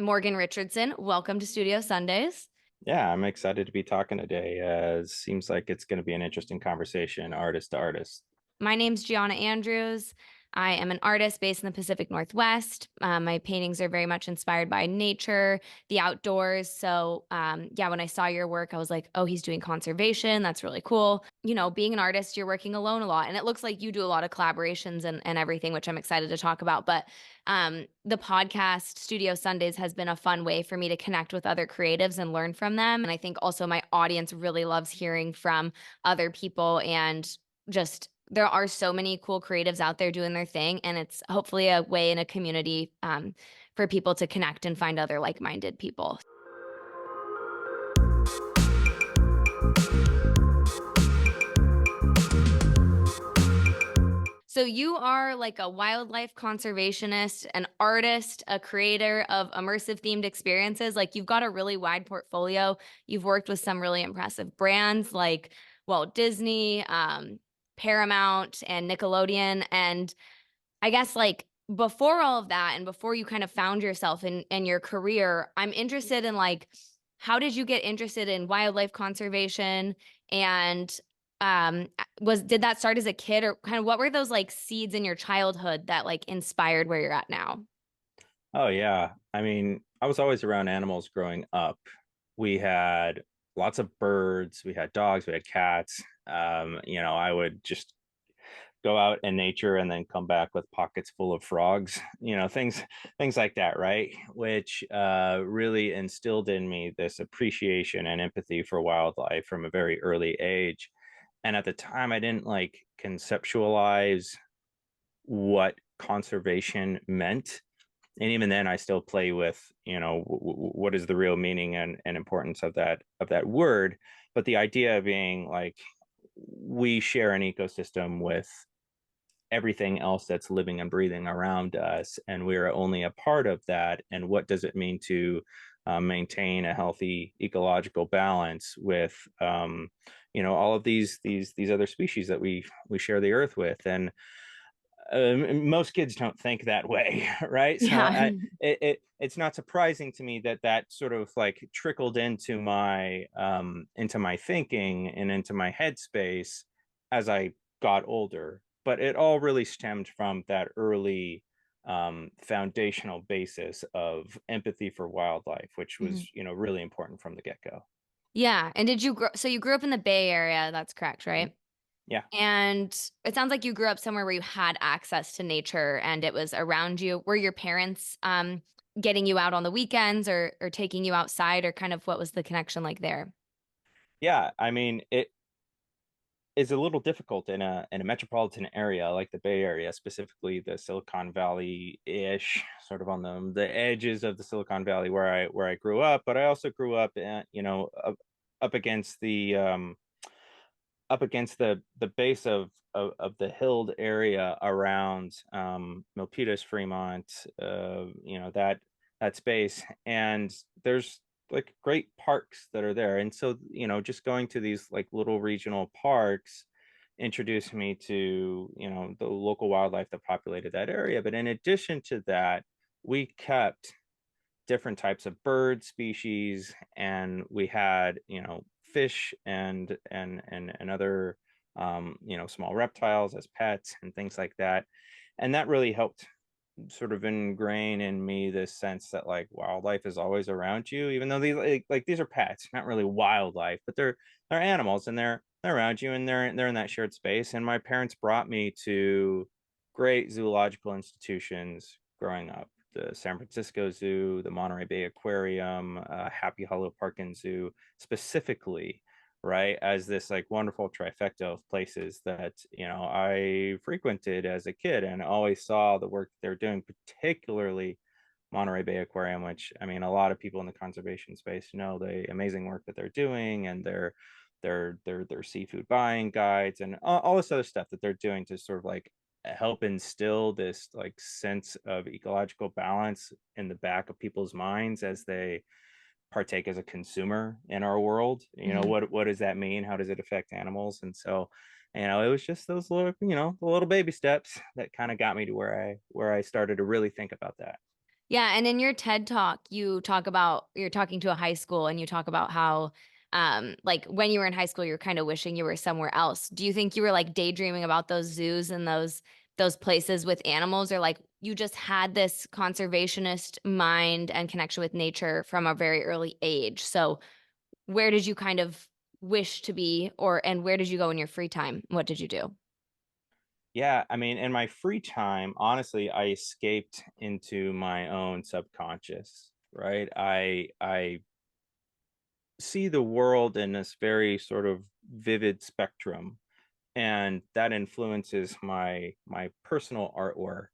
Morgan Richardson. Welcome to Studio Sundays. Yeah, I'm excited to be talking today. Seems like it's going to be an interesting conversation, artist to artist. My name's Gianna Andrews. I am an artist based in the Pacific Northwest. My paintings are very much inspired by nature, the outdoors. So, when I saw your work, I was like, oh, he's doing conservation. That's really cool. You know, being an artist, you're working alone a lot. And it looks like you do a lot of collaborations and everything, which I'm excited to talk about. But the podcast, Studio Sundays, has been a fun way for me to connect with other creatives and learn from them. And I think also my audience really loves hearing from other people and just there are so many cool creatives out there doing their thing, and it's hopefully a way in a community for people to connect and find other like-minded people. So you are like a wildlife conservationist, an artist, a creator of immersive themed experiences. Like you've got a really wide portfolio. You've worked with some really impressive brands like Walt Disney, Paramount, and Nickelodeon. And I guess like before all of that and before you kind of found yourself in your career, I'm interested in like how did you get interested in wildlife conservation and was did that start as a kid or kind of what were those like seeds in your childhood that like inspired where you're at now? Oh yeah, I mean, I was always around animals growing up. We had lots of birds, we had dogs, we had cats. I would just go out in nature and then come back with pockets full of frogs, things like that, right? Which really instilled in me this appreciation and empathy for wildlife from a very early age. And at the time, I didn't like conceptualize what conservation meant. And even then, I still play with, what is the real meaning and importance of that word. But the idea being like we share an ecosystem with everything else that's living and breathing around us, and we're only a part of that. And what does it mean to maintain a healthy ecological balance with all of these other species that we share the earth with? And most kids don't think that way, right? Yeah. It's not surprising to me that that sort of like trickled into my thinking and into my headspace as I got older. But it all really stemmed from that early foundational basis of empathy for wildlife, which Mhm. was really important from the get go. Yeah. And did you grow so you grew up in the Bay Area, that's correct, Mhm. right? Yeah. And it sounds like you grew up somewhere where you had access to nature and it was around you. Were your parents getting you out on the weekends or taking you outside or kind of what was the connection like there? Yeah, I mean, it is a little difficult in a metropolitan area like the Bay Area, specifically the Silicon Valley-ish, sort of on the edges of the Silicon Valley where I grew up. But I also grew up, up against the base of the hilled area around Milpitas, Fremont, that space, and there's like great parks that are there. And so just going to these like little regional parks introduced me to the local wildlife that populated that area. But in addition to that, we kept different types of bird species, and we had fish and other small reptiles as pets and things like that. And that really helped sort of ingrain in me this sense that like wildlife is always around you, even though these like these are pets, not really wildlife, but they're animals, and they're around you, and they're in that shared space. And my parents brought me to great zoological institutions growing up: the San Francisco Zoo, the Monterey Bay Aquarium, Happy Hollow Park and Zoo, specifically, right, as this like wonderful trifecta of places that I frequented as a kid and always saw the work they're doing, particularly Monterey Bay Aquarium, which I mean a lot of people in the conservation space know the amazing work that they're doing, and their seafood buying guides and all this other stuff that they're doing to sort of like help instill this like sense of ecological balance in the back of people's minds as they partake as a consumer in our world. Mhm. What does that mean? How does it affect animals? And so, it was just those the little baby steps that kind of got me to where I started to really think about that. Yeah, and in your TED Talk, you talk about you're talking to a high school and you talk about how like when you were in high school, you're kind of wishing you were somewhere else. Do you think you were like daydreaming about those zoos and those places with animals, or like you just had this conservationist mind and connection with nature from a very early age? So, where did you kind of wish to be, or and where did you go in your free time? What did you do? Yeah, I mean, in my free time, honestly, I escaped into my own subconscious, right? I see the world in this very sort of vivid spectrum, and that influences my personal artwork.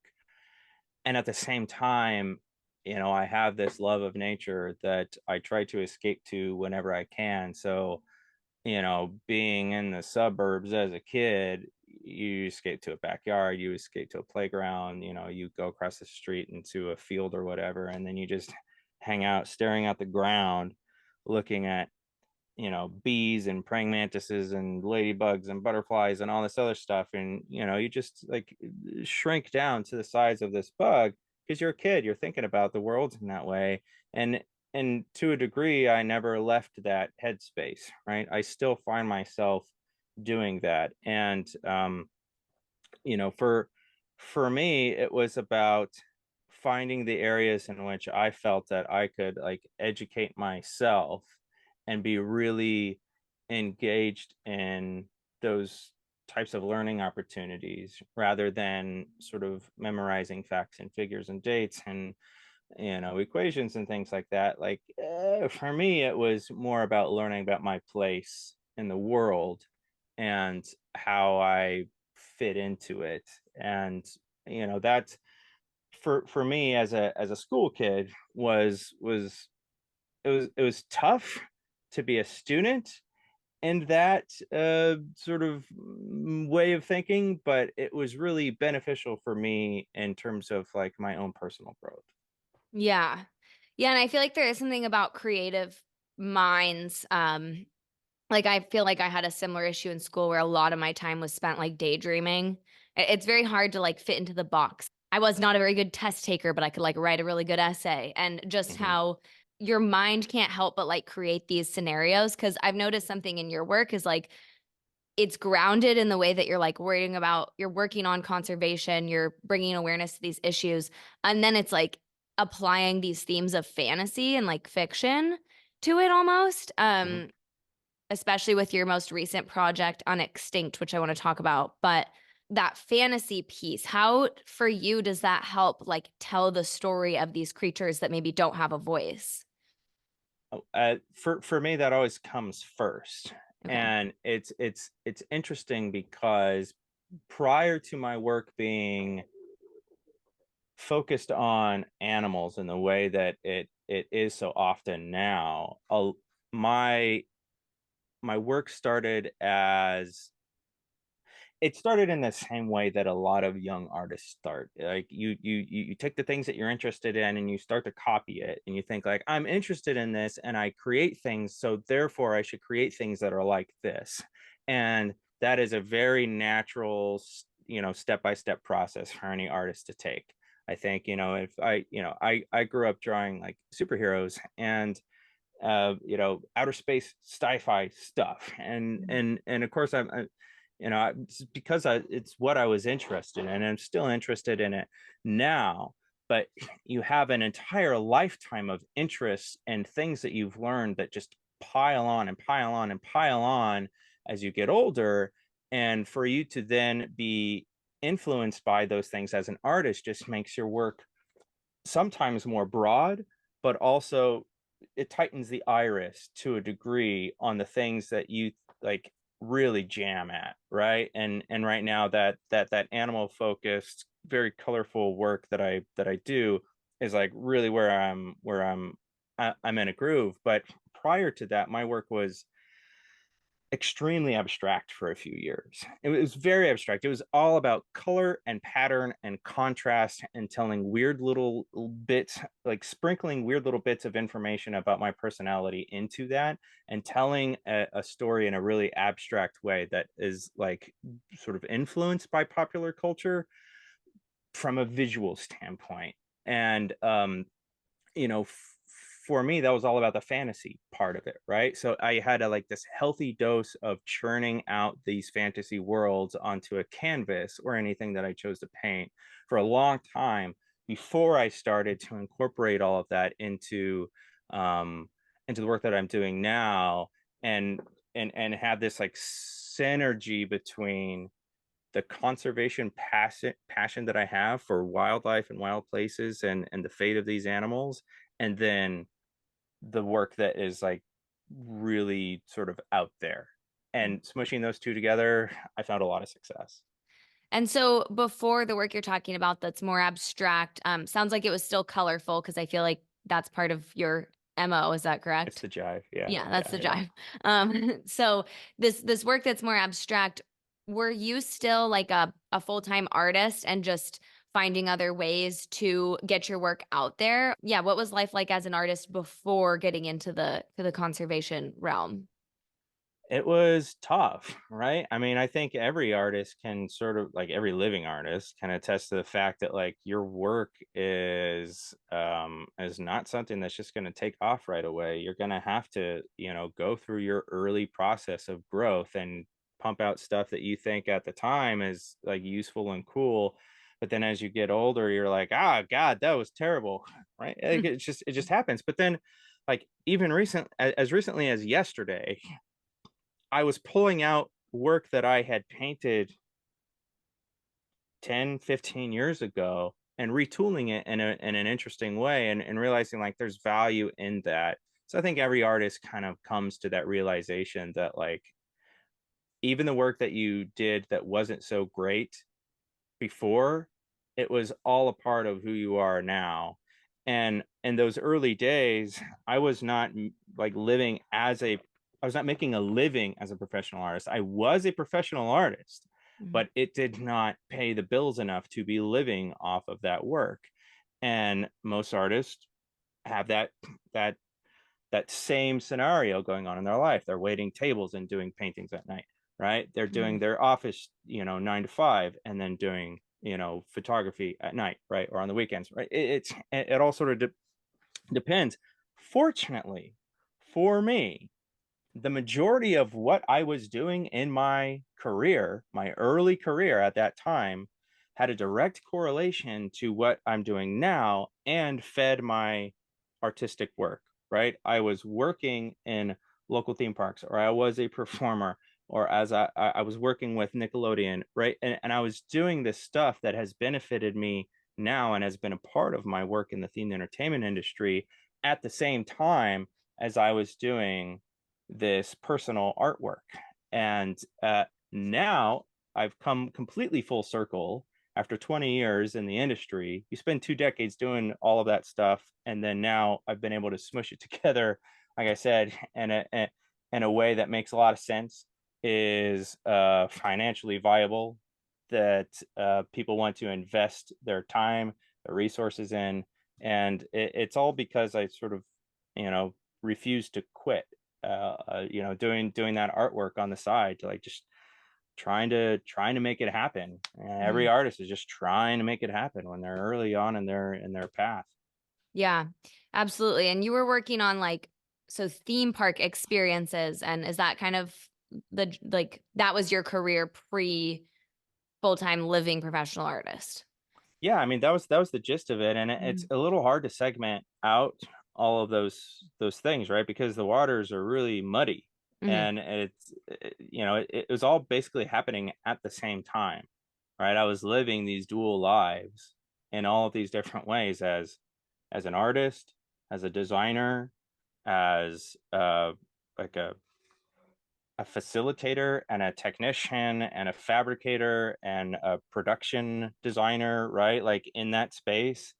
And at the same time, I have this love of nature that I try to escape to whenever I can. So, being in the suburbs as a kid, you escape to a backyard, you escape to a playground, you go across the street into a field or whatever, and then you just hang out staring at the ground, looking at bees and praying mantises and ladybugs and butterflies and all this other stuff. And, you just like shrink down to the size of this bug because you're a kid, you're thinking about the world in that way. And, and to a degree, I never left that headspace, right? I still find myself doing that. And, you know, for for me, it was about finding the areas in which I felt that I could like educate myself and be really engaged in those types of learning opportunities rather than sort of memorizing facts and figures and dates and equations and things like that. Like for me it was more about learning about my place in the world and how I fit into it. And that for me as a school kid was it was tough to be a student in that sort of way of thinking, but it was really beneficial for me in terms of like my own personal growth. Yeah. Yeah, and I feel like there is something about creative minds. Like I feel like I had a similar issue in school where a lot of my time was spent like daydreaming. It's very hard to like fit into the box. I was not a very good test taker, but I could like write a really good essay, and just Hmm. how your mind can't help but like create these scenarios. Cause I've noticed something in your work is like it's grounded in the way that you're like worrying about, you're working on conservation, you're bringing awareness to these issues. And then it's like applying these themes of fantasy and like fiction to it almost. Hmm. Especially with your most recent project, Unextinct, which I want to talk about. But that fantasy piece, how for you does that help like tell the story of these creatures that maybe don't have a voice? For me, that always comes first, Okay. and it's interesting because prior to my work being focused on animals in the way that it is so often now, my my work started as it started in the same way that a lot of young artists start. Like you take the things that you're interested in and you start to copy it, and you think like, I'm interested in this and I create things, so therefore I should create things that are like this. And that is a very natural step by step process for any artist to take. I think if I grew up drawing like superheroes and outer space sci-fi stuff, and of course because it's what I was interested in, and I'm still interested in it now. But you have an entire lifetime of interests and things that you've learned that just pile on and pile on and pile on as you get older, and for you to then be influenced by those things as an artist just makes your work sometimes more broad, but also it tightens the iris to a degree on the things that you like really jam at, right? And right now that animal focused, very colorful work that I do is like really where I'm in a groove. But prior to that, my work was extremely abstract for a few years. It was very abstract. It was all about color and pattern and contrast and telling weird little bits, like sprinkling weird little bits of information about my personality into that and telling a story in a really abstract way that is like sort of influenced by popular culture from a visual standpoint. And for me, that was all about the fantasy part of it, right? So I had a like this healthy dose of churning out these fantasy worlds onto a canvas or anything that I chose to paint for a long time before I started to incorporate all of that um into the work that I'm doing now, and and have this like synergy between the conservation passion that I have for wildlife and wild places and the fate of these animals, and then the work that is like really sort of out there. And smushing those two together, I found a lot of success. And so before the work you're talking about that's more abstract, sounds like it was still colorful because I feel like that's part of your MO. Is that It's correct? the jive. Yeah. Yeah, that's Yeah. the Yeah. jive. So this work that's more abstract, were you still like a full-time artist and just finding other ways to get your work out there? Yeah, what was life like as an artist before getting into the conservation realm? It was tough, right? I mean, I think every artist can sort of like every living artist can attest to the fact that like your work is not something that's just going to take off right away. You're going to have to, go through your early process of growth and pump out stuff that you think at the time is like useful and cool. But then as you get older, you're like, ah, God, that was terrible, right? Like, it just happens. But then like even as recently as yesterday, I was pulling out work that I had painted 10, 15 years ago and retooling it in an interesting way, and realizing like there's value in that. So I think every artist kind of comes to that realization that like even the work that you did that wasn't so great before, it was all a part of who you are now. And in those early days, I was not like living as a I was not making a living as a professional artist. I was a professional artist, Mhm. but it did not pay the bills enough to be living off of that work. And most artists have that that same scenario going on in their life. They're waiting tables and doing paintings at night, right? They're doing Mhm. their office, 9 to 5, and then doing, photography at night, right? Or on the weekends, right? It all sort of depends. Fortunately for me, the majority of what I was doing in my career, my early career at that time, had a direct correlation to what I'm doing now and fed my artistic work, right? I was working in local theme parks, or I was a performer, or as I was working with Nickelodeon, right? And I was doing this stuff that has benefited me now and has been a part of my work in the themed entertainment industry at the same time as I was doing this personal artwork. And now I've come completely full circle after 20 years in the industry. You spend 2 decades doing all of that stuff. And then now I've been able to smush it together, like I said, in a way that makes a lot of sense, is financially viable, that people want to invest their time, their resources in. And it's all because I sort of, you know, refuse to quit, doing that artwork on the side to like just trying to make it happen. Every Mhm. artist is just trying to make it happen when they're early on in their path. Yeah, absolutely. And you were working on like so theme park experiences, and is that kind of the like that was your career pre full-time living professional artist? Yeah, I mean that was the gist of it, and it's Mhm. a little hard to segment out all of those things, right? Because the waters are really muddy, Mhm. and it was all basically happening at the same time, right? I was living these dual lives in all of these different ways, as an artist, as a designer, as like a facilitator and a technician and a fabricator and a production designer, right? Like in that space,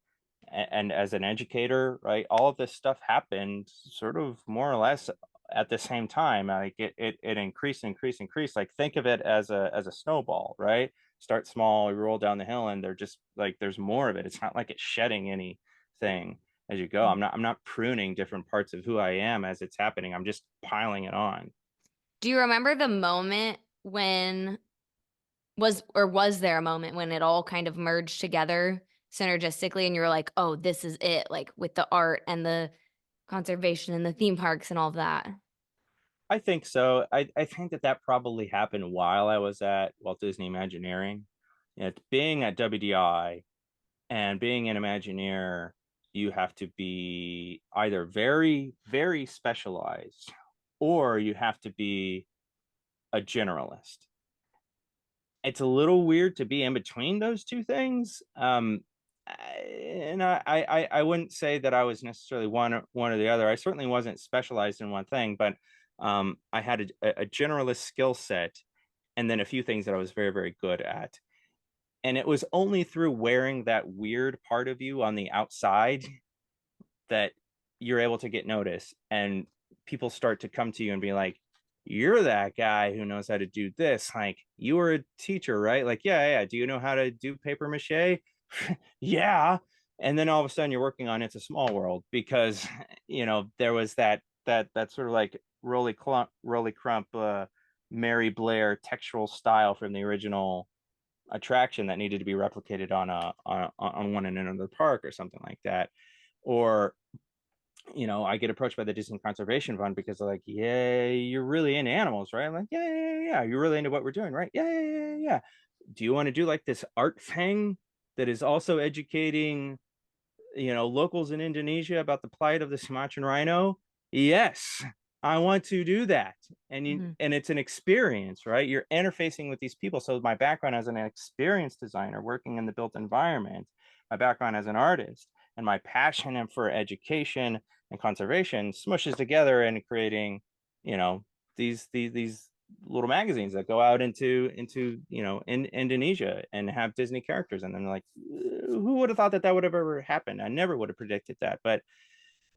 and as an educator, right? All of this stuff happened sort of more or less at the same time. Like it increased, increased, increased. Like think of it as a snowball, right? Start small, you roll down the hill, and they're just like there's more of it. It's not like it's shedding anything as you go. I'm not pruning different parts of who I am as it's happening. I'm just piling it on. Do you remember the moment when was there a moment when it all kind of merged together synergistically and you were like, oh, this is it, like with the art and the conservation and the theme parks and all of that? I think so. I think that that probably happened while I was at Walt Disney Imagineering. You know, being at WDI and being an Imagineer, you have to be either very, very specialized or you have to be a generalist. It's a little weird to be in between those two things. And I wouldn't say that I was necessarily one or the other. I certainly wasn't specialized in one thing, but I had a generalist skill set and then a few things that I was very, very good at. And it was only through wearing that weird part of you on the outside that you're able to get noticed and people start to come to you and be like, you're that guy who knows how to do this. Like, you were a teacher, right? Like, yeah. Do you know how to do paper mache? Yeah. And then all of a sudden you're working on It's a Small World because, there was that sort of like Rolly Crump, Mary Blair textural style from the original attraction that needed to be replicated on one in another park or something like that. Or I get approached by the Disney Conservation Fund because they're like, yeah, you're really into animals, right? I'm like, yeah. You're really into what we're doing, right? Yeah. Do you want to do like this art thing that is also educating, locals in Indonesia about the plight of the Sumatran rhino? Yes, I want to do that. Mm-hmm. And it's an experience, right? You're interfacing with these people. So my background as an experienced designer working in the built environment, my background as an artist, and my passion for education and conservation smushes together and creating, you know, these little magazines that go out into in Indonesia and have Disney characters. And then like, who would have thought that that would have ever happened? I never would have predicted that. But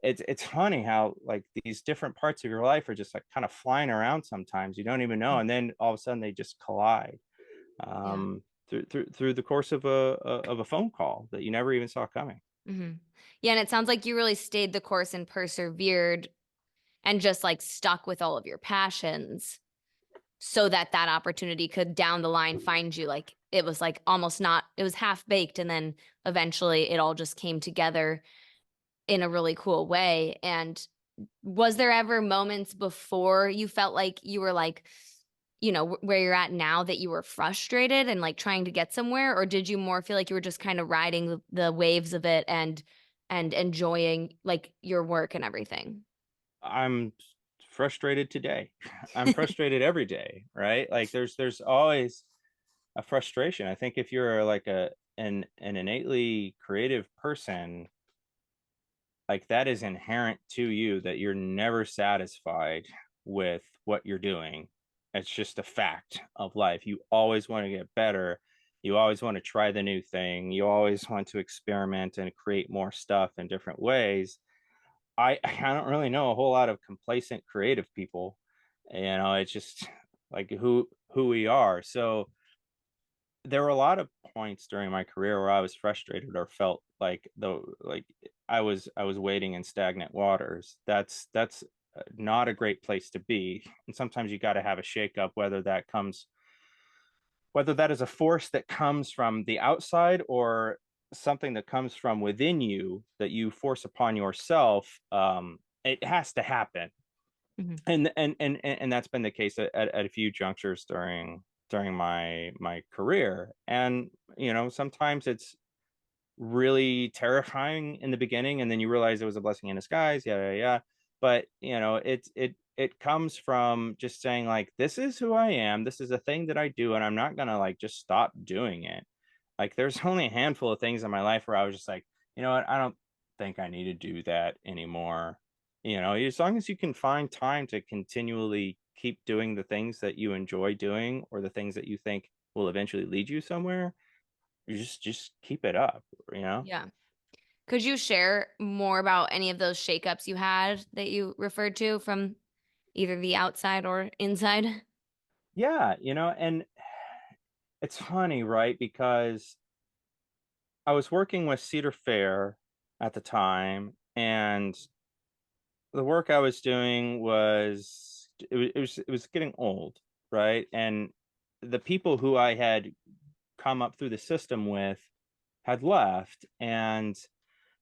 it's funny how like these different parts of your life are just like kind of flying around sometimes. You don't even know, and then all of a sudden they just collide Yeah. through the course of a phone call that you never even saw coming. Mm-hmm. Yeah, and it sounds like you really stayed the course and persevered and just like stuck with all of your passions so that that opportunity could down the line find you. Like it was like almost not, it was half baked and then eventually it all just came together in a really cool way. And was there ever moments before you felt like you were like, where you're at now that you were frustrated and like trying to get somewhere, or did you more feel like you were just kind of riding the waves of it and enjoying like your work and everything? I'm frustrated today. I'm frustrated every day, right? Like there's always a frustration. I think if you're like an innately creative person, like that is inherent to you that you're never satisfied with what you're doing. It's just a fact of life. You always want to get better. You always want to try the new thing. You always want to experiment and create more stuff in different ways. I don't really know a whole lot of complacent creative people. It's just like who we are. So there were a lot of points during my career where I was frustrated or felt like I was wading in stagnant waters. That's not a great place to be. And sometimes you got to have a shakeup, whether that is a force that comes from the outside or something that comes from within you that you force upon yourself. It has to happen, Mhm. and that's been the case at a few junctures during my career. And sometimes it's really terrifying in the beginning, and then you realize it was a blessing in disguise. Yeah. But it comes from just saying like, this is who I am, this is a thing that I do, and I'm not gonna like just stop doing it. Like there's only a handful of things in my life where I was just like, you know what, I don't think I need to do that anymore. As long as you can find time to continually keep doing the things that you enjoy doing or the things that you think will eventually lead you somewhere, you just keep it up, you know? Yeah. Could you share more about any of those shakeups you had that you referred to from either the outside or inside? Yeah, and it's funny, right? Because I was working with Cedar Fair at the time, and the work I was doing was getting old, right? And the people who I had come up through the system with had left, and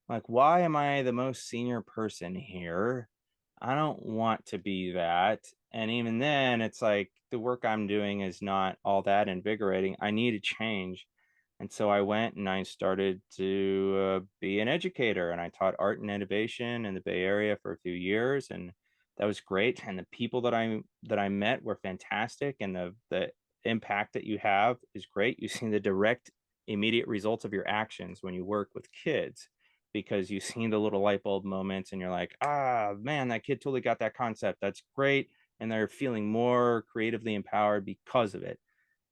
like, why am I the most senior person here? I don't want to be that. And even then, it's like the work I'm doing is not all that invigorating. I need a change. And so I went and I started to be an educator, and I taught art and innovation in the Bay Area for a few years, and that was great. And the people that I met were fantastic, and the impact that you have is great. You see the direct, immediate results of your actions when you work with kids, because you've seen the little light bulb moments and you're like, ah, man, that kid totally got that concept. That's great. And they're feeling more creatively empowered because of it.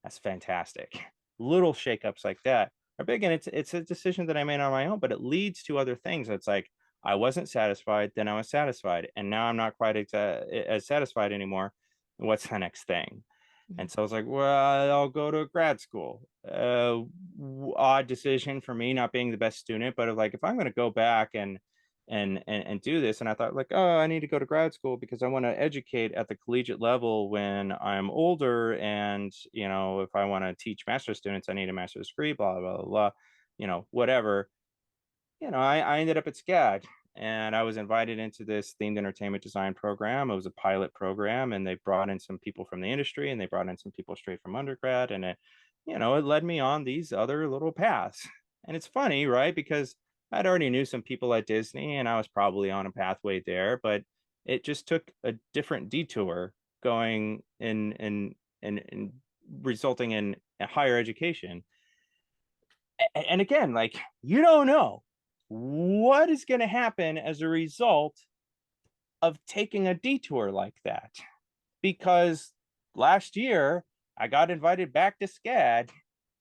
That's fantastic. Little shakeups like that are big, and it's a decision that I made on my own, but it leads to other things. It's like I wasn't satisfied, then I was satisfied, and now I'm not quite as satisfied anymore. What's the next thing? Mhm. And so I was like, well, I'll go to grad school. Odd decision for me, not being the best student, but like if I'm going to go back and do this, and I thought like, oh, I need to go to grad school because I want to educate at the collegiate level when I'm older, and if I want to teach master's students, I need a master's degree, blah blah blah, blah, whatever. I ended up at SCAD, and I was invited into this themed entertainment design program. It was a pilot program, and they brought in some people from the industry, and they brought in some people straight from undergrad, and it led me on these other little paths. And it's funny, right? Because I'd already knew some people at Disney, and I was probably on a pathway there, but it just took a different detour going in resulting in a higher education. And again, like, you don't know what is going to happen as a result of taking a detour like that. Because last year, I got invited back to SCAD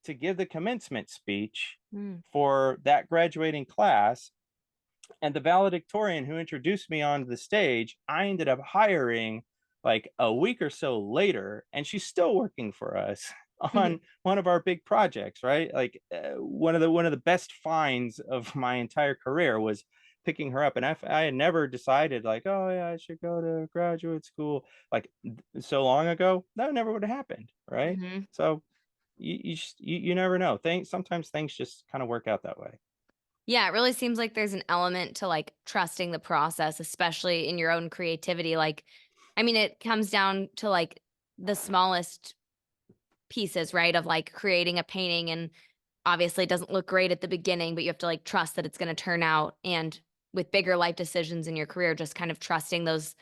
to give the commencement speech Mm. for that graduating class. And the valedictorian who introduced me onto the stage, I ended up hiring like a week or so later, and she's still working for us on one of our big projects, right? Like one of the best finds of my entire career was picking her up. And I had never decided like, oh yeah, I should go to graduate school like so long ago. That never would have happened, right? Mhm. So you never know. Sometimes things just kind of work out that way. Yeah, it really seems like there's an element to like trusting the process, especially in your own creativity. Like, I mean, it comes down to like the smallest pieces, right? Of like creating a painting, and obviously it doesn't look great at the beginning, but you have to like trust that it's going to turn out. And with bigger life decisions in your career, just kind of trusting those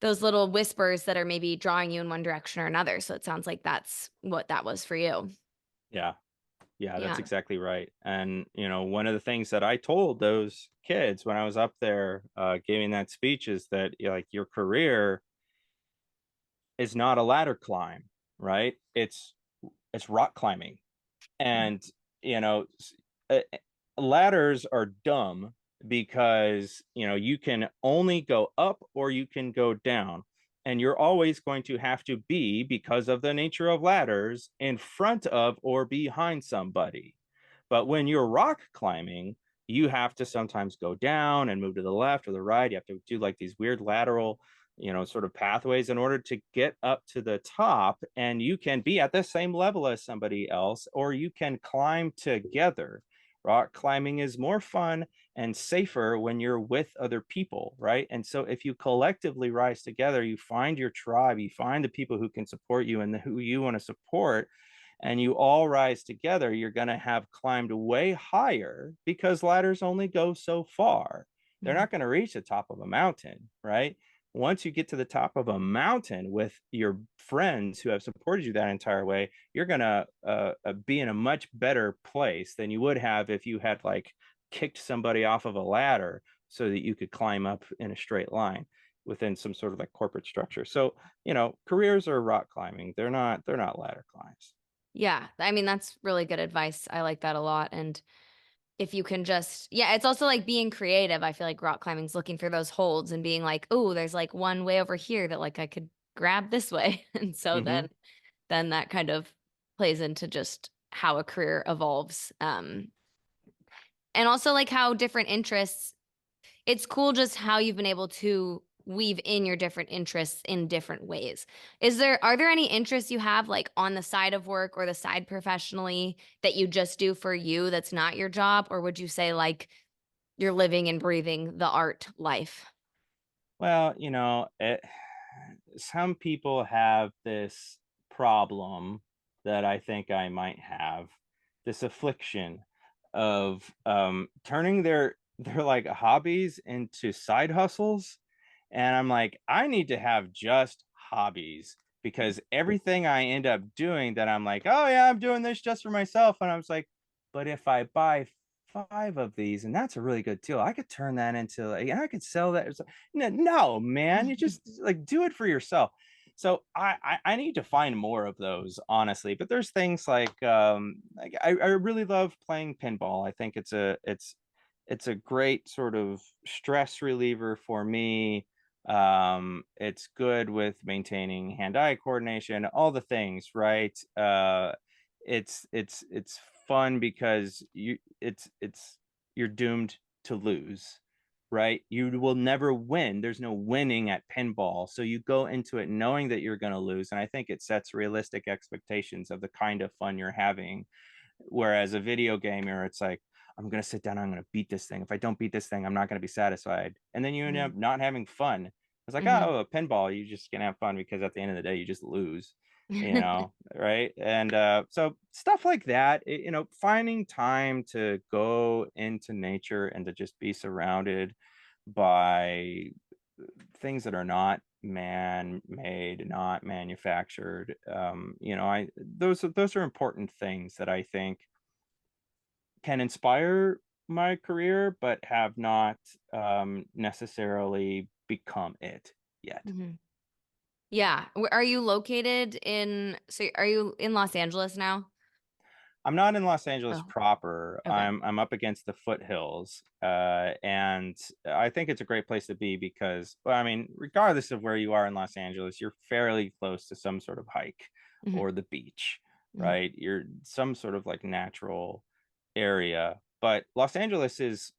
little whispers that are maybe drawing you in one direction or another. So it sounds like that's what that was for you. Yeah. Yeah, that's Yeah. exactly right. And, one of the things that I told those kids when I was up there giving that speech is that like your career is not a ladder climb, right? It's rock climbing. Mm. And, you know, uh, ladders are dumb because, you can only go up or you can go down. And you're always going to have to be, because of the nature of ladders, in front of or behind somebody. But when you're rock climbing, you have to sometimes go down and move to the left or the right. You have to do like these weird lateral, sort of pathways in order to get up to the top. And you can be at the same level as somebody else, or you can climb together. Rock climbing is more fun and safer when you're with other people, right? And so if you collectively rise together, you find your tribe, you find the people who can support you and who you want to support, and you all rise together, you're going to have climbed way higher, because ladders only go so far. They're Mhm. not going to reach the top of a mountain, right? Once you get to the top of a mountain with your friends who have supported you that entire way, you're going to be in a much better place than you would have if you had like kicked somebody off of a ladder so that you could climb up in a straight line within some sort of like corporate structure. So, careers are rock climbing. They're not ladder climbs. Yeah. I mean, that's really good advice. I like that a lot. And if you can just, yeah, it's also like being creative. I feel like rock climbing's looking for those holds and being like, oh, there's like one way over here that like I could grab this way. And so Mm-hmm. then that kind of plays into just how a career evolves. And also like how different interests, it's cool just how you've been able to weave in your different interests in different ways. Are there any interests you have like on the side of work or the side professionally that you just do for you that's not your job? Or would you say like you're living and breathing the art life? Well, some people have this problem that I think I might have, this affliction of turning their like hobbies into side hustles. And I'm like, I need to have just hobbies because everything I end up doing that I'm like, oh yeah, I'm doing this just for myself. And I was like, but if I buy five of these and that's a really good deal, I could turn that into like, I could sell that. It's like, no, no, man, you just like do it for yourself. So I need to find more of those, honestly. But there's things like I really love playing pinball. I think it's a great sort of stress reliever for me. It's good with maintaining hand-eye coordination, all the things, right? It's fun because it's you're doomed to lose, right? You will never win. There's no winning at pinball. So you go into it knowing that you're going to lose. And I think it sets realistic expectations of the kind of fun you're having. Whereas a video gamer, it's like, I'm going to sit down, I'm going to beat this thing. If I don't beat this thing, I'm not going to be satisfied. And then you end Mhm. up not having fun. It's like, Mhm. oh, a pinball, you just can have fun because at the end of the day, you just lose, right? And so stuff like that, finding time to go into nature and to just be surrounded by things that are not man-made, not manufactured. I those are important things that I think can inspire my career, but have not necessarily become it yet. Mhm. Yeah. Are you located in, so are you in Los Angeles now? I'm not in Los Angeles Oh, proper. okay. I'm up against the foothills, and I think it's a great place to be because, well, I mean, regardless of where you are in Los Angeles, you're fairly close to some sort of hike Mhm. or the beach, Mhm. right? You're some sort of like natural area. But Los Angeles is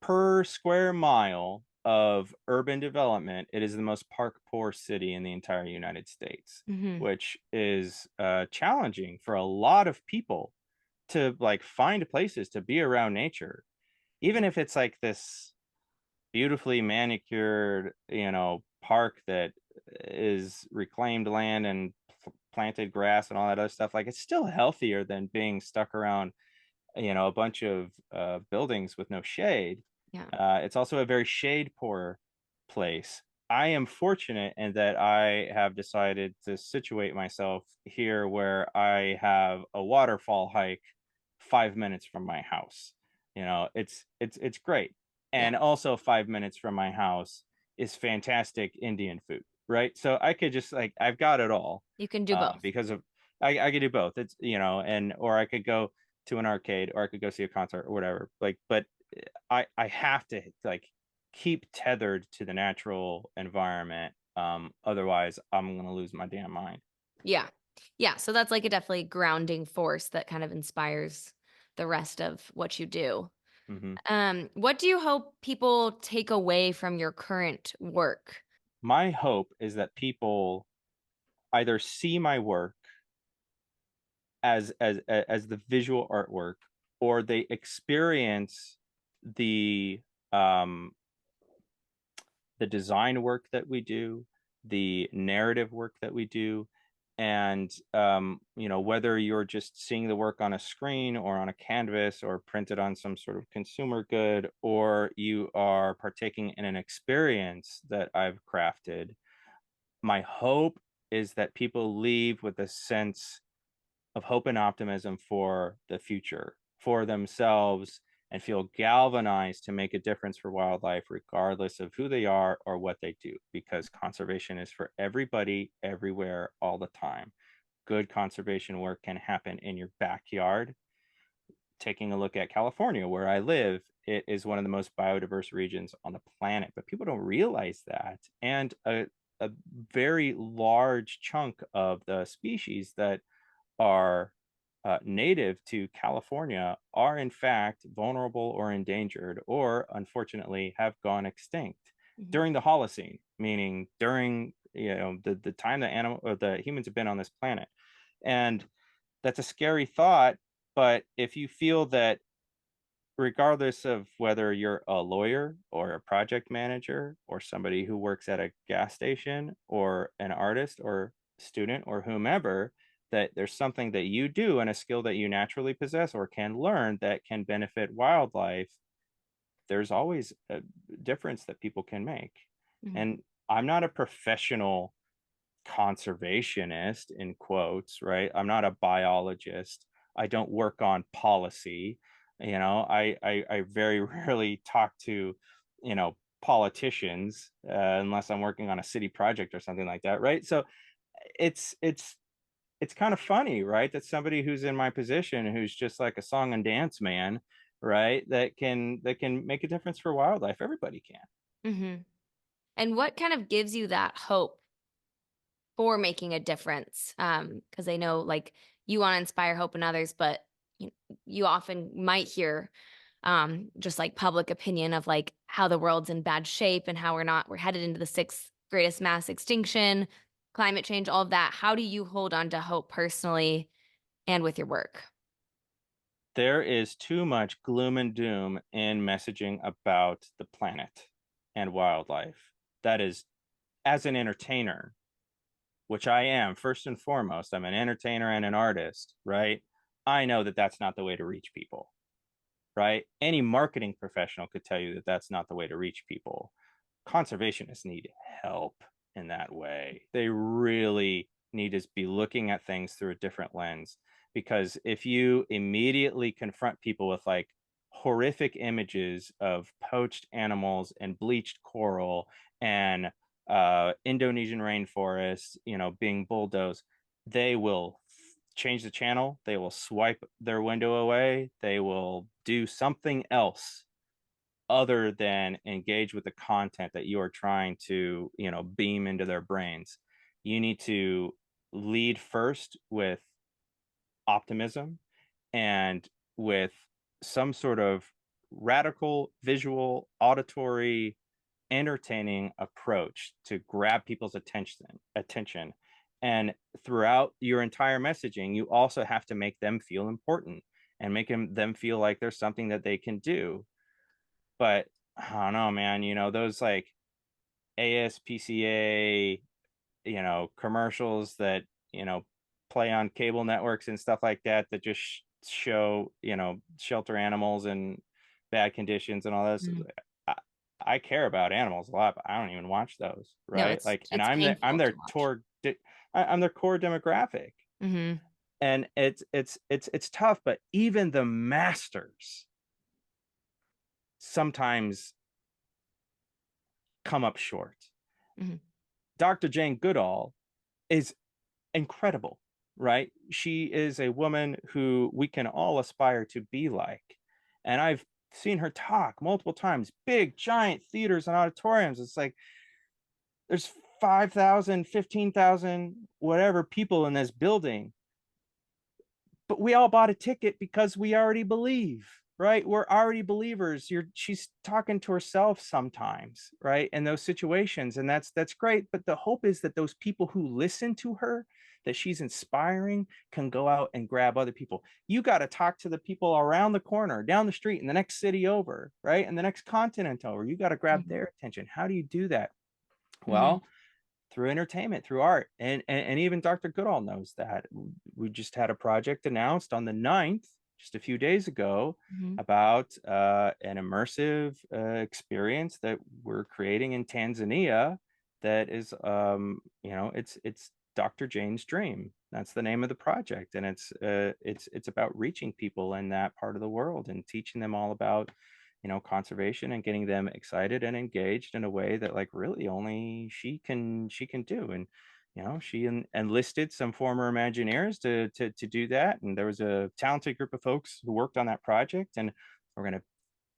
per square mile of urban development, it is the most park poor city in the entire United States, Mhm. which is challenging for a lot of people to like find places to be around nature, even if it's like this beautifully manicured, park that is reclaimed land and planted grass and all that other stuff. Like it's still healthier than being stuck around a bunch of buildings with no shade. Yeah. It's also a very shade poor place. I am fortunate in that I have decided to situate myself here where I have a waterfall hike 5 minutes from my house. It's great. Yeah. And also 5 minutes from my house is fantastic Indian food, right? So I could just like I've got it all You can do both. because of I could do both. It's and or I could go to an arcade or I could go see a concert or whatever. Like, but I have to like keep tethered to the natural environment. Otherwise I'm gonna lose my damn mind. Yeah. Yeah, so that's like a definitely grounding force that kind of inspires the rest of what you do. Hmm. What do you hope people take away from your current work? My hope is that people either see my work as the visual artwork, or they experience the um the design work that we do, the narrative work that we do, and whether you're just seeing the work on a screen or on a canvas or printed on some sort of consumer good, or you are partaking in an experience that I've crafted. My hope is that people leave with a sense of hope and optimism for the future, for themselves, and feel galvanized to make a difference for wildlife, regardless of who they are or what they do, because conservation is for everybody, everywhere, all the time. Good conservation work can happen in your backyard. Taking a look at California, where I live, it is one of the most biodiverse regions on the planet, but people don't realize that. And a very large chunk of the species that are native to California are in fact vulnerable or endangered, or unfortunately have gone extinct. Mhm. during the Holocene, meaning during the time the animal or the humans have been on this planet. And that's a scary thought, but if you feel that regardless of whether you're a lawyer or a project manager or somebody who works at a gas station or an artist or student or whomever, that there's something that you do and a skill that you naturally possess or can learn that can benefit wildlife, there's always a difference that people can make. Mhm. And I'm not a professional conservationist in quotes, right? I'm not a biologist. I don't work on policy. I very rarely talk to, politicians unless I'm working on a city project or something like that, right? So it's it's it's kind of funny, right? That somebody who's in my position, who's just like a song and dance man, right? That can make a difference for wildlife. Everybody can. Mhm. And what kind of gives you that hope for making a difference? Because I know, like, you wanna inspire hope in others, but you you often might hear, just, like, public opinion of, like, how the world's in bad shape and how we're headed into the 6th greatest mass extinction, climate change, all of that. How do you hold on to hope personally and with your work? There is too much gloom and doom in messaging about the planet and wildlife. That is, as an entertainer, which I am first and foremost, I'm an entertainer and an artist, right? I know that that's not the way to reach people, right? Any marketing professional could tell you that that's not the way to reach people. Conservationists need help in that way. They really need to be looking at things through a different lens. Because if you immediately confront people with like horrific images of poached animals and bleached coral and Indonesian rainforests, being bulldozed, they will change the channel. They will swipe their window away. They will do something else other than engage with the content that you are trying to, beam into their brains. You need to lead first with optimism and with some sort of radical visual, auditory, entertaining approach to grab people's attention. And throughout your entire messaging, you also have to make them feel important and make them feel like there's something that they can do. But I don't know, man, those like ASPCA, commercials that, you know, play on cable networks and stuff like that that just show, shelter animals in bad conditions and all this. Mm. I, I care about animals a lot, but I don't even watch those, No, right? Like, and it's I'm painful to their watch. tour, I'm their core demographic, Mhm. and it's tough. But even the masters sometimes come up short. Mhm. Dr. Jane Goodall is incredible, right? She is a woman who we can all aspire to be like. And I've seen her talk multiple times, big, giant theaters and auditoriums. It's like there's 5,000, 15,000, whatever people in this building, but we all bought a ticket because we already believe, right? We're already believers. She's talking to herself sometimes, right? In those situations, and that's great. But the hope is that those people who listen to her, that she's inspiring, can go out and grab other people. You got to talk to the people around the corner, down the street, in the next city over, right? And the next continent over. You got to grab Mhm. their attention. How do you do that? Mhm. Well, through entertainment, through art. And even Dr. Goodall knows that. We just had a project announced on the 9th, just a few days ago, Mhm. about an immersive experience that we're creating in Tanzania that is, it's Dr. Jane's Dream. That's the name of the project. And it's about reaching people in that part of the world and teaching them all about conservation and getting them excited and engaged in a way that like really only she can do. And she enlisted some former Imagineers to do that, and there was a talented group of folks who worked on that project, and we're going to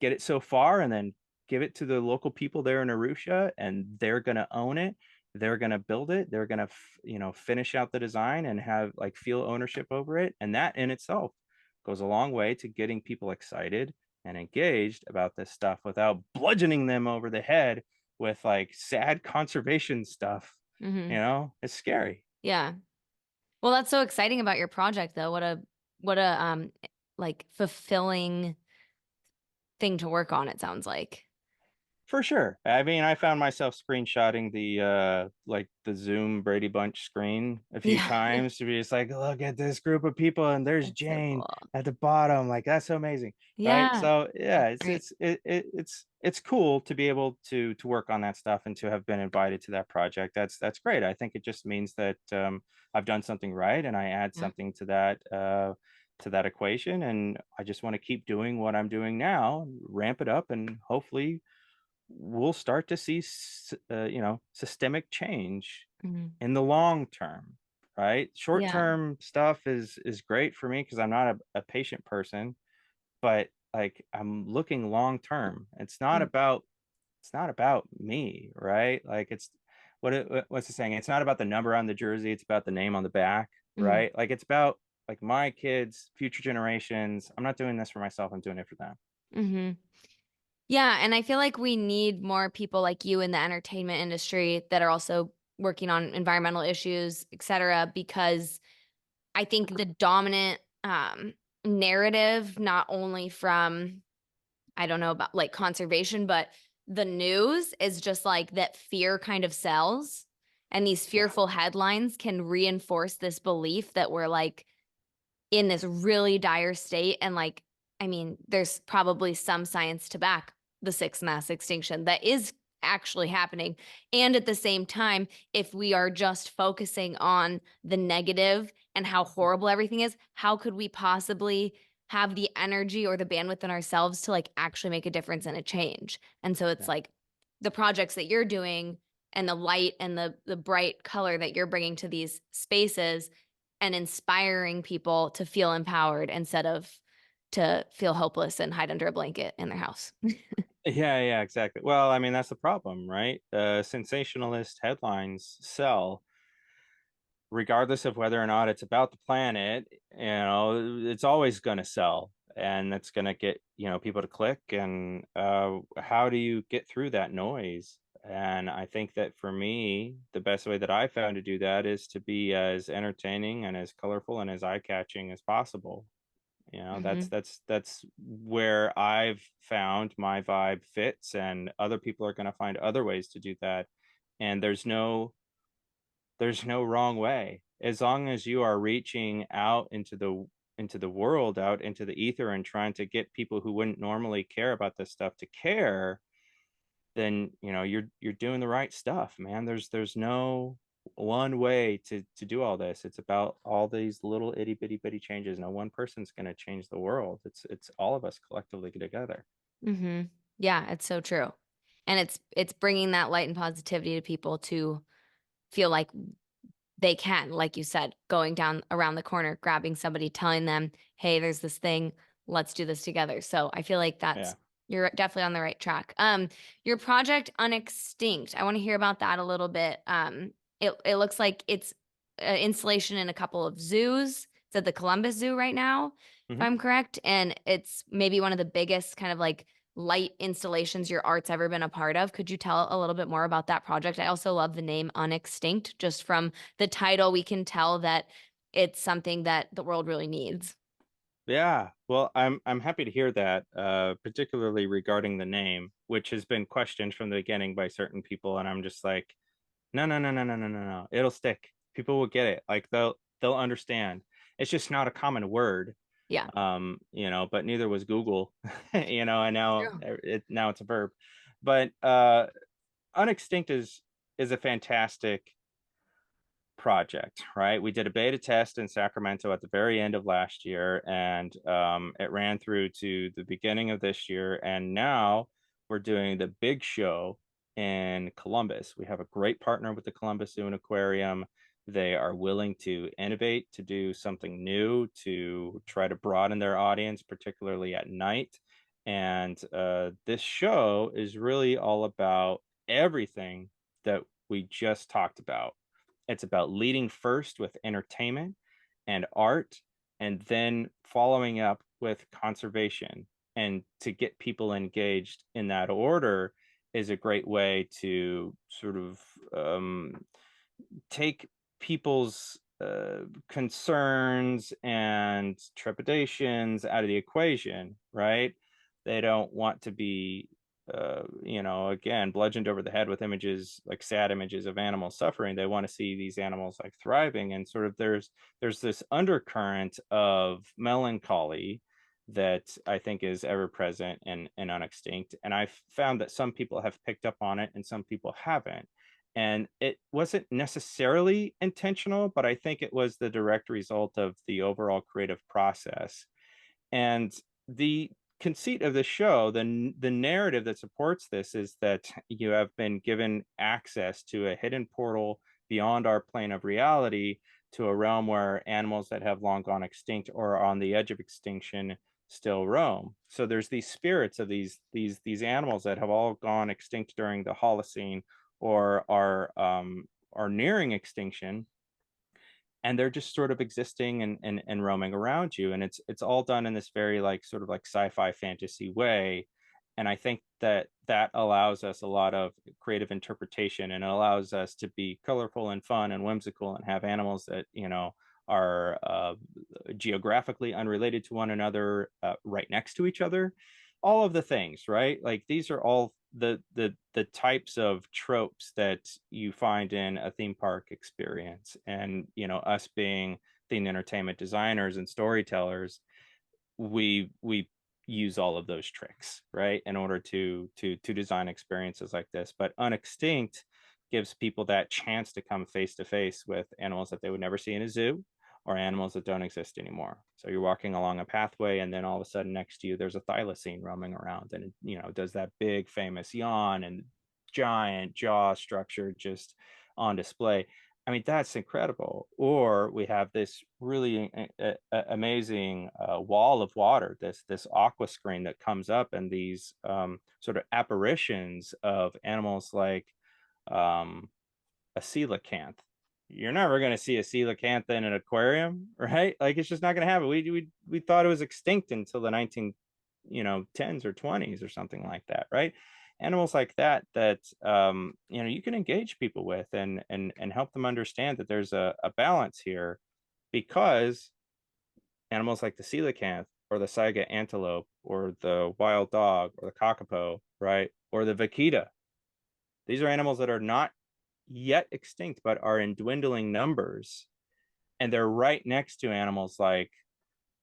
get it so far and then give it to the local people there in Arusha, and they're going to own it. They're going to build it. They're going to finish out the design and have like feel ownership over it, and that in itself goes a long way to getting people excited and engaged about this stuff without bludgeoning them over the head with like sad conservation stuff. Hmm. It's scary. Yeah. Well, that's so exciting about your project though. What a like fulfilling thing to work on, it sounds like. For sure. I mean, I found myself screenshotting the like the Zoom Brady Bunch screen a few Yeah. times to be just like, look at this group of people and there's That's so Jane cool. at the bottom. Like that's so amazing. Right? Yeah. So yeah, That's great. it's cool to be able to work on that stuff and to have been invited to that project. That's great. I think it just means that I've done something right and I add Yeah. something to that equation, and I just want to keep doing what I'm doing now, ramp it up, and hopefully we'll start to see systemic change Mhm. in the long term. Right, short Yeah. term stuff is great for me because I'm not a patient person, but like I'm looking long term. It's not about me, right? Like it's what's the saying, it's not about the number on the jersey, it's about the name on the back, Mhm. right? Like it's about like my kids, future generations. I'm not doing this for myself, I'm doing it for them. Mhm. Yeah, and I feel like we need more people like you in the entertainment industry that are also working on environmental issues, et cetera, because I think the dominant narrative, not only from, I don't know about like conservation, but the news is just like that fear kind of sells. And these Yeah, fearful headlines can reinforce this belief that we're like in this really dire state. And like, I mean, there's probably some science to back the sixth mass extinction that is actually happening. And at the same time, if we are just focusing on the negative and how horrible everything is, how could we possibly have the energy or the bandwidth in ourselves to like actually make a difference and a change? And so it's yeah. like the projects that you're doing and the light and the bright color that you're bringing to these spaces and inspiring people to feel empowered instead of to feel hopeless and hide under a blanket in their house. Yeah, yeah, exactly. Well, I mean, that's the problem, right? Sensationalist headlines sell, regardless of whether or not it's about the planet. It's always going to sell, and it's going to get, people to click. And how do you get through that noise? And I think that for me, the best way that I found to do that is to be as entertaining and as colorful and as eye-catching as possible. That's Hmm. that's that's where I've found my vibe fits, and other people are going to find other ways to do that. And there's no wrong way. As long as you are reaching out into the world, out into the ether, and trying to get people who wouldn't normally care about this stuff to care, then you're doing the right stuff, man. There's no one way to do all this. It's about all these little itty bitty bitty changes. No one person's going to change the world. It's all of us collectively together. Hmm. Yeah, it's so true. And it's bringing that light and positivity to people to feel like they can, like you said, going down around the corner, grabbing somebody, telling them, "Hey, there's this thing. Let's do this together." So I feel like Yeah. that's you're definitely on the right track. Your project Unextinct, I want to hear about that a little bit. It looks like it's installation in a couple of zoos. It's at the Columbus Zoo right now, if Hmm. I'm correct, and it's maybe one of the biggest kind of like light installations your art's ever been a part of. Could you tell a little bit more about that project? I also love the name Unextinct, just from the title, we can tell that it's something that the world really needs. Yeah. Well, I'm happy to hear that, particularly regarding the name, which has been questioned from the beginning by certain people, and I'm just like, no, no, no, no, no, no, no, no. It'll stick. People will get it. Like they'll understand. It's just not a common word. Yeah. But neither was Google. And True. now it's a verb. But Unextinct is a fantastic project, right? We did a beta test in Sacramento at the very end of last year, and it ran through to the beginning of this year. And now we're doing the big show in Columbus. We have a great partner with the Columbus Zoo and Aquarium. They are willing to innovate, to do something new, to try to broaden their audience, particularly at night. And this show is really all about everything that we just talked about. It's about leading first with entertainment and art, and then following up with conservation. And to get people engaged in that order is a great way to sort of take people's concerns and trepidations out of the equation, right? They don't want to be, again, bludgeoned over the head with images like sad images of animals suffering. They want to see these animals like thriving, and sort of there's this undercurrent of melancholy that I think is ever present in Unextinct, and I've found that some people have picked up on it and some people haven't, and it wasn't necessarily intentional, but I think it was the direct result of the overall creative process. And the conceit of the show, the narrative that supports this, is that you have been given access to a hidden portal beyond our plane of reality, to a realm where animals that have long gone extinct or are on the edge of extinction still roam. So there's these spirits of these animals that have all gone extinct during the Holocene, or are nearing extinction, and they're just sort of existing and roaming around you, and it's all done in this very like sort of like sci-fi fantasy way. And I think that that allows us a lot of creative interpretation, and it allows us to be colorful and fun and whimsical and have animals that are geographically unrelated to one another, right next to each other, all of the things, right? Like these are all the types of tropes that you find in a theme park experience. And us being theme entertainment designers and storytellers, we use all of those tricks, right, in order to design experiences like this. But Unextinct gives people that chance to come face to face with animals that they would never see in a zoo, or animals that don't exist anymore. So you're walking along a pathway, and then all of a sudden next to you there's a thylacine roaming around, and it does that big famous yawn and giant jaw structure just on display. I mean, that's incredible. Or we have this really amazing wall of water, this aqua screen that comes up, and these sort of apparitions of animals like um, a coelacanth. You're never going to see a coelacanth in an aquarium, right? Like it's just not going to happen. We thought it was extinct until the 1910s or 20s or something like that, right? Animals like that you can engage people with, and help them understand that there's a balance here, because animals like the coelacanth or the saiga antelope or the wild dog or the kakapo, right, or the vaquita, these are animals that are not yet extinct but are in dwindling numbers, and they're right next to animals like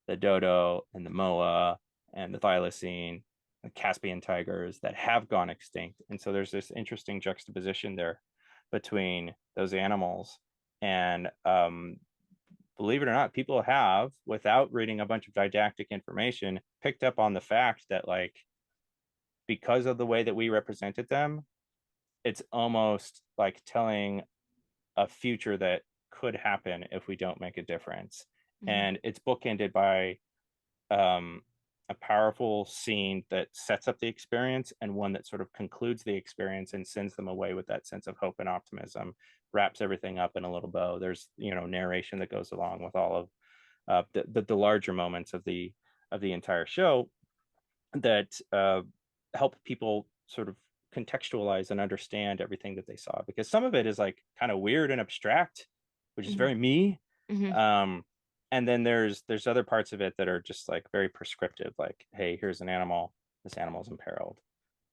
the dodo and the moa and the thylacine, the Caspian tigers that have gone extinct. And so there's this interesting juxtaposition there between those animals. And believe it or not, people have, without reading a bunch of didactic information, picked up on the fact that, like, because of the way that we represented them, it's almost like telling a future that could happen if we don't make a difference. Mm-hmm. And it's bookended by um, a powerful scene that sets up the experience, and one that sort of concludes the experience and sends them away with that sense of hope and optimism, wraps everything up in a little bow. There's narration that goes along with all of the larger moments of the entire show that help people sort of contextualize and understand everything that they saw, because some of it is like kind of weird and abstract, which is Mm-hmm. very me. Mm-hmm. um and then there's other parts of it that are just like very prescriptive, like, hey, here's an animal, this animal's imperiled.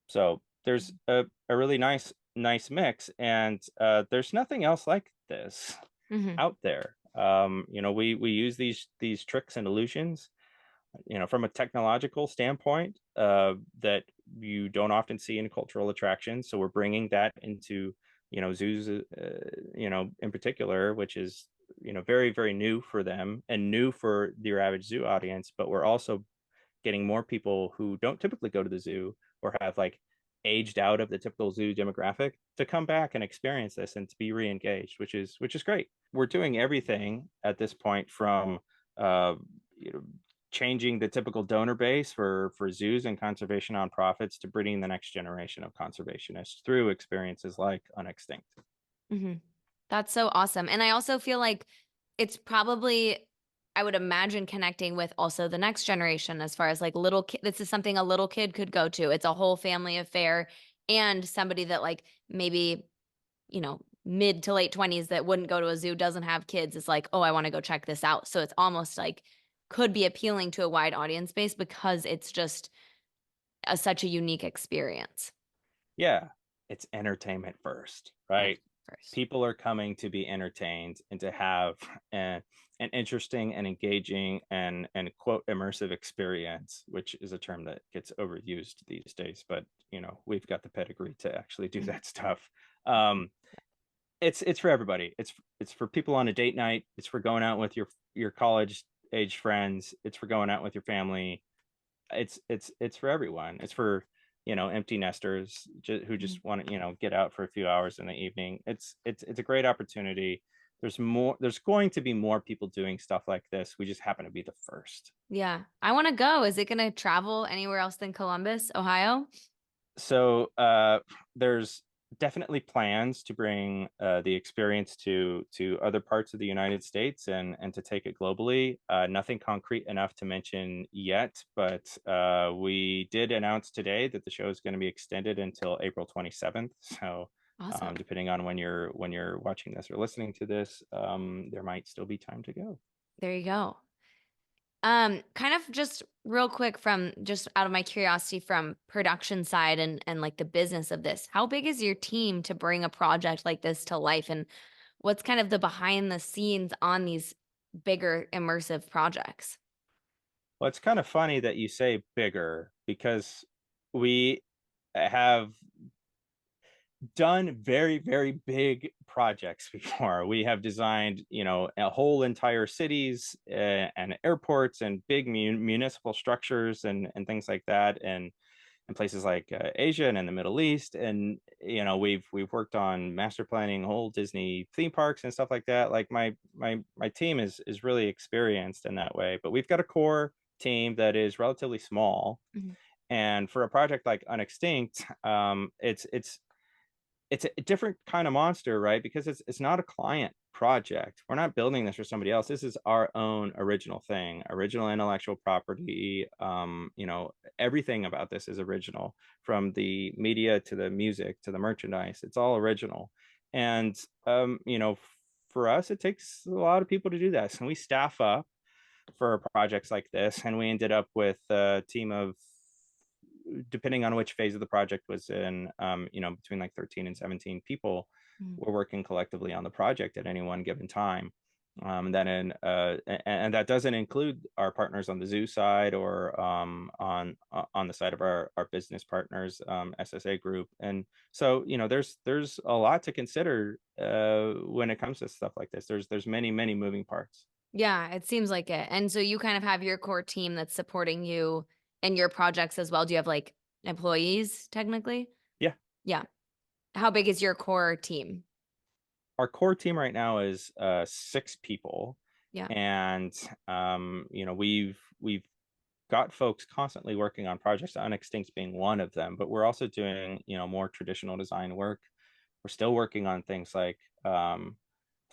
So there's a really nice mix, and there's nothing else like this Mm-hmm. out there. We use these tricks and illusions, from a technological standpoint, that you don't often see in cultural attractions. So we're bringing that into, zoos, in particular, which is, very, very new for them and new for your average zoo audience. But we're also getting more people who don't typically go to the zoo, or have like aged out of the typical zoo demographic, to come back and experience this and to be re-engaged, which is great. We're doing everything at this point from uh, you know, changing the typical donor base for zoos and conservation nonprofits, to breeding the next generation of conservationists through experiences like Unextinct. Mm-hmm. That's so awesome. And I also feel like it's probably, I would imagine, connecting with also the next generation, as far as like little kid. This is something a little kid could go to. It's a whole family affair. and somebody that like maybe, mid to late 20s that wouldn't go to a zoo, doesn't have kids, is like, oh, I want to go check this out. So it's almost like could be appealing to a wide audience base because it's just such a unique experience. Yeah, it's entertainment first, And right? first. People are coming to be entertained and to have an interesting and engaging and quote immersive experience, which is a term that gets overused these days, but we've got the pedigree to actually do that stuff. Um, it's for everybody. It's for people on a date night. It's for going out with your college age friends. It's for going out with your family. It's for everyone. It's for empty nesters who Mhm. just want to get out for a few hours in the evening. It's a great opportunity. There's going to be more people doing stuff like this. We just happen to be the first. Yeah. I want to go. Is it going to travel anywhere else than Columbus, Ohio? So there's definitely plans to bring the experience to other parts of the United States and to take it globally. Nothing concrete enough to mention yet, but we did announce today that the show is going to be extended until April 27th. So Awesome. depending on when you're watching this or listening to this, there might still be time to go. There you go. Kind of just real quick from just out of my curiosity from production side and like the business of this. How big is your team to bring a project like this to life and what's kind of the behind the scenes on these bigger immersive projects? Well, it's kind of funny that you say bigger because we have done very, very big projects before. We have designed, a whole entire cities and airports and big municipal structures and things like that, and in places like Asia and in the Middle East. And we've worked on master planning whole Disney theme parks and stuff like that. Like my team is really experienced in that way, but we've got a core team that is relatively small. Mhm. And for a project like Unextinct, it's a different kind of monster, right? Because it's not a client project. We're not building this for somebody else. This is our own original thing, original intellectual property. Everything about this is original, from the media to the music to the merchandise. It's all original. And for us, it takes a lot of people to do this. And we staff up for projects like this, and we ended up with a team of, depending on which phase of the project was in, between like 13 and 17 people Mhm. were working collectively on the project at any one given time. And that doesn't include our partners on the zoo side or on the side of our business partners, SSA Group. And so there's a lot to consider when it comes to stuff like this. There's many moving parts. Yeah, it seems like it. And so you kind of have your core team that's supporting you in your projects as well. Do you have like employees technically? Yeah. Yeah. How big is your core team? Our core team right now is 6 people, Yeah. and we've got folks constantly working on projects, Unextinct being one of them, but we're also doing more traditional design work. We're still working on things like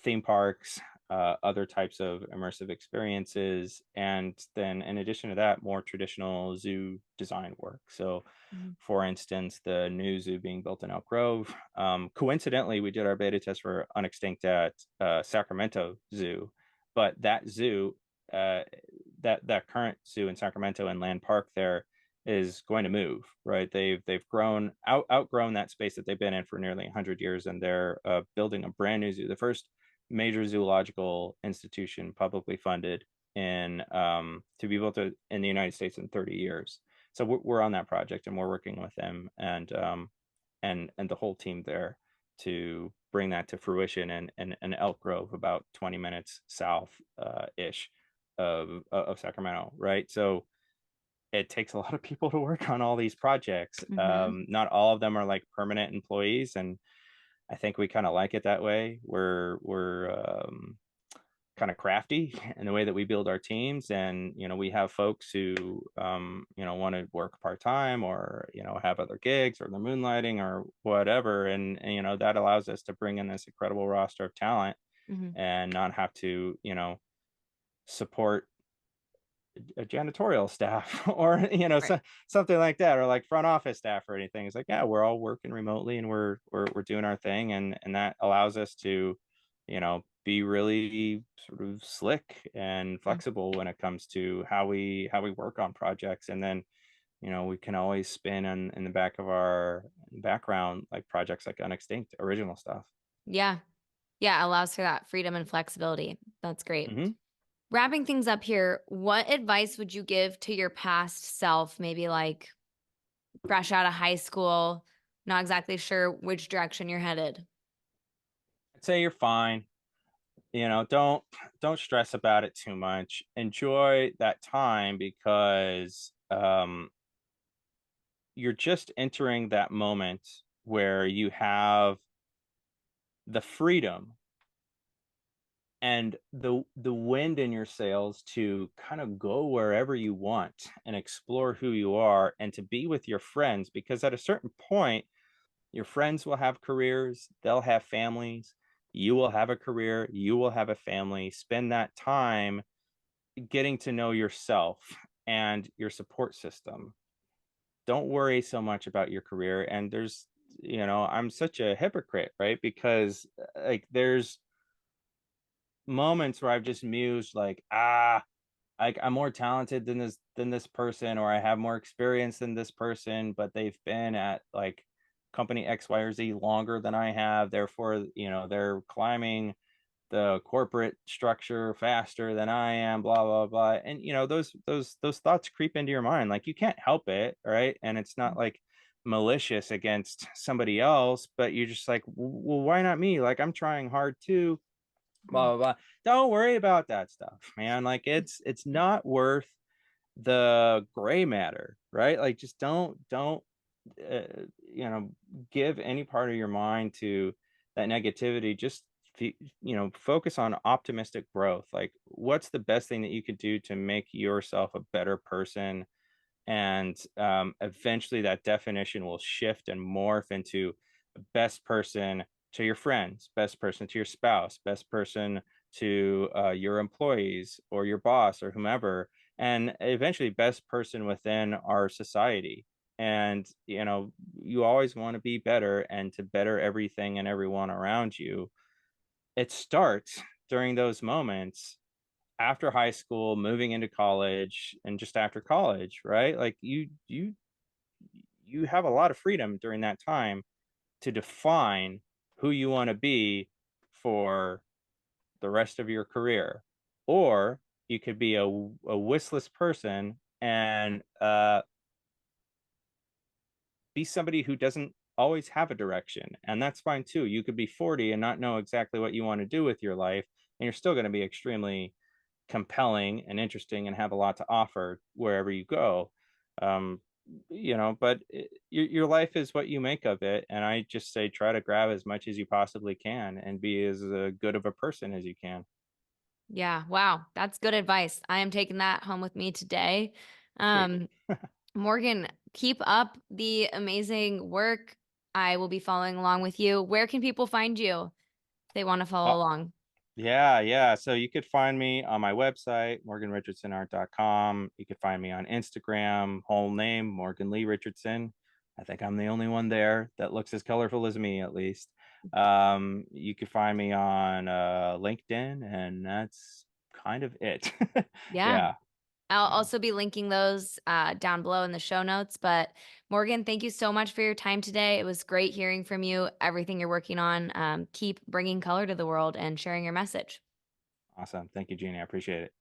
theme parks, other types of immersive experiences, and then in addition to that, more traditional zoo design work. So, Mhm. for instance, the new zoo being built in Elk Grove. Coincidentally, we did our beta test for Unextinct at Sacramento Zoo, but that zoo, uh, that current zoo in Sacramento and Land Park there, is going to move, right? They've outgrown that space that they've been in for nearly 100 years, and they're building a brand new zoo, the first major zoological institution publicly funded in to be built in the United States in 30 years. So we're on that project, and we're working with them and the whole team there to bring that to fruition in Elk Grove, about 20 minutes south ish of Sacramento, right? So it takes a lot of people to work on all these projects. Mhm. Not all of them are like permanent employees, and I think we kind of like it that way. We're kind of crafty in the way that we build our teams, and we have folks who want to work part time or have other gigs or they're moonlighting or whatever, and that allows us to bring in this incredible roster of talent Mhm. and not have to support a janitorial staff or Right. something like that, or like front office staff or anything. It's like, yeah, we're all working remotely and we're doing our thing, and that allows us to be really sort of slick and Mm. flexible when it comes to how we work on projects. And then we can always spin in the back of our background, like projects like Unextinct original stuff. Yeah. Yeah, allows for that freedom and flexibility. That's great. Hmm. Wrapping things up here, what advice would you give to your past self, maybe like fresh out of high school, not exactly sure which direction you're headed? I'd say you're fine. Don't stress about it too much. Enjoy that time because you're just entering that moment where you have the freedom and the wind in your sails to kind of go wherever you want and explore who you are and to be with your friends, because at a certain point your friends will have careers, they'll have families, you will have a career, you will have a family. Spend that time getting to know yourself and your support system. Don't worry so much about your career. And I'm such a hypocrite, right? Because like there's moments where I've just mused like, like I'm more talented than this person, or I have more experience than this person, but they've been at like company X, Y, or Z longer than I have. Therefore, they're climbing the corporate structure faster than I am, blah blah blah. And those thoughts creep into your mind. Like you can't help it, right? And it's not like malicious against somebody else, but you're just like, well, why not me? Like I'm trying hard too, Mm. blah blah blah. Don't worry about that stuff, man. Like it's not worth the gray matter, right? Like just don't uh, you know give any part of your mind to that negativity. Just focus on optimistic growth. Like what's the best thing that you could do to make yourself a better person, and eventually that definition will shift and morph into best person to your friends, best person to your spouse, best person to your employees or your boss or whomever, and eventually best person within our society. And you always want to be better and to better everything and everyone around you. It starts during those moments after high school, moving into college, and just after college, right? Like you have a lot of freedom during that time to define who you want to be for the rest of your career. Or you could be a wistless person and be somebody who doesn't always have a direction. And that's fine too. You could be 40 and not know exactly what you want to do with your life, and you're still going to be extremely compelling and interesting and have a lot to offer wherever you go. Um, but your life is what you make of it. And I just say try to grab as much as you possibly can and be as good of a person as you can. Yeah, wow, that's good advice. I am taking that home with me today. Sweet. Um, Morgan, keep up the amazing work. I will be following along with you. Where can people find you if they want to Uh, follow along? yeah, yeah. So you could find me on my website, morganrichardsonart.com. You could find me on Instagram, whole name, Morgan Lee Richardson. I think I'm the only one there that looks as colorful as me, at least. You could find me on LinkedIn, and that's kind of it. Yeah. Yeah, I'll yeah. also be linking those down below in the show notes. But Morgan, thank you so much for your time today. It was great hearing from you, everything you're working on. Keep bringing color to the world and sharing your message. Awesome. Thank you, Jeannie. I appreciate it.